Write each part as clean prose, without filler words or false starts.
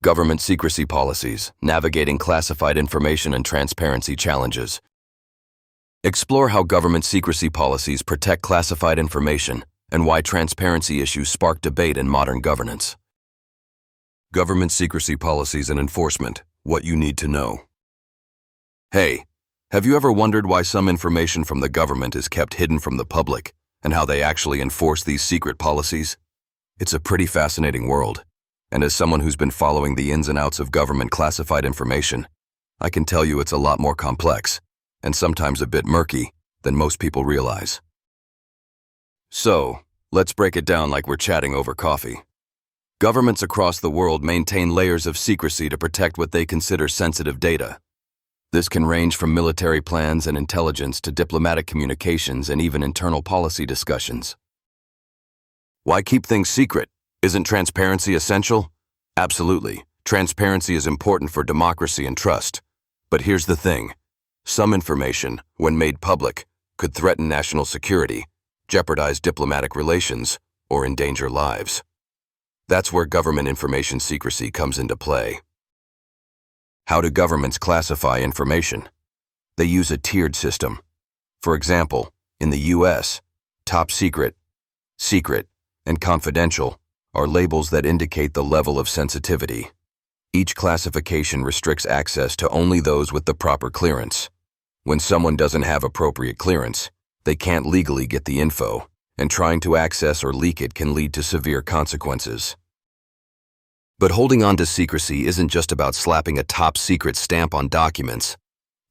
Government secrecy policies, navigating classified information and transparency challenges. Explore how government secrecy policies protect classified information and why transparency issues spark debate in modern governance. Government secrecy policies and enforcement, what you need to know. Hey, have you ever wondered why some information from the government is kept hidden from the public and how they actually enforce these secret policies? It's a pretty fascinating world. And as someone who's been following the ins and outs of government classified information, I can tell you it's a lot more complex, and sometimes a bit murky, than most people realize. So, let's break it down like we're chatting over coffee. Governments across the world maintain layers of secrecy to protect what they consider sensitive data. This can range from military plans and intelligence to diplomatic communications and even internal policy discussions. Why keep things secret? Isn't transparency essential? Absolutely. Transparency is important for democracy and trust. But here's the thing. Some information, when made public, could threaten national security, jeopardize diplomatic relations, or endanger lives. That's where government information secrecy comes into play. How do governments classify information? They use a tiered system. For example, in the US, top secret, secret, and confidential are labels that indicate the level of sensitivity. Each classification restricts access to only those with the proper clearance. When someone doesn't have appropriate clearance, they can't legally get the info, and trying to access or leak it can lead to severe consequences. But holding on to secrecy isn't just about slapping a top secret stamp on documents.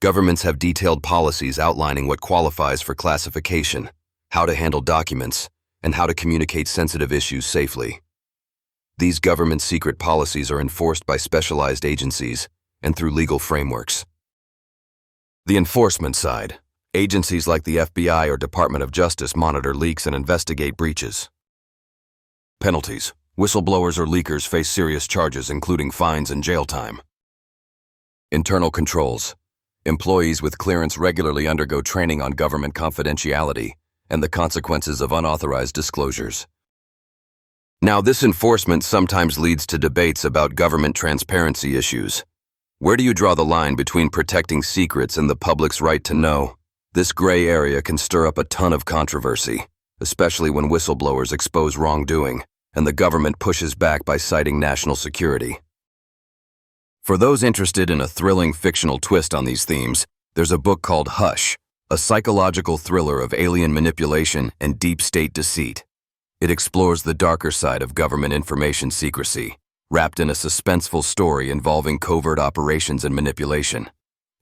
Governments have detailed policies outlining what qualifies for classification, how to handle documents, and how to communicate sensitive issues safely. These government secret policies are enforced by specialized agencies and through legal frameworks. The enforcement side. Agencies like the FBI or Department of Justice monitor leaks and investigate breaches. Penalties. Whistleblowers or leakers face serious charges, including fines and jail time. Internal controls. Employees with clearance regularly undergo training on government confidentiality and the consequences of unauthorized disclosures. Now, this enforcement sometimes leads to debates about government transparency issues. Where do you draw the line between protecting secrets and the public's right to know? This gray area can stir up a ton of controversy, especially when whistleblowers expose wrongdoing and the government pushes back by citing national security. For those interested in a thrilling fictional twist on these themes, there's a book called Hush, a psychological thriller of alien manipulation and deep state deceit. It explores the darker side of government information secrecy, wrapped in a suspenseful story involving covert operations and manipulation.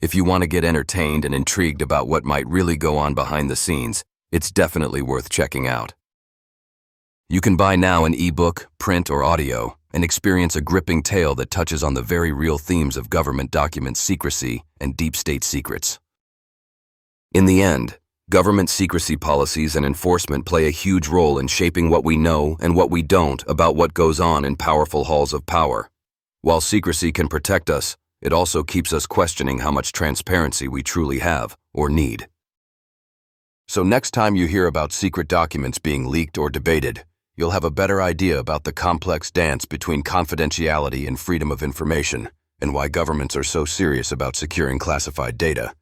If you want to get entertained and intrigued about what might really go on behind the scenes, it's definitely worth checking out. You can buy now an ebook, print, or audio, and experience a gripping tale that touches on the very real themes of government document secrecy and deep state secrets. In the end, government secrecy policies and enforcement play a huge role in shaping what we know and what we don't about what goes on in powerful halls of power. While secrecy can protect us, it also keeps us questioning how much transparency we truly have or need. So next time you hear about secret documents being leaked or debated, you'll have a better idea about the complex dance between confidentiality and freedom of information, and why governments are so serious about securing classified data.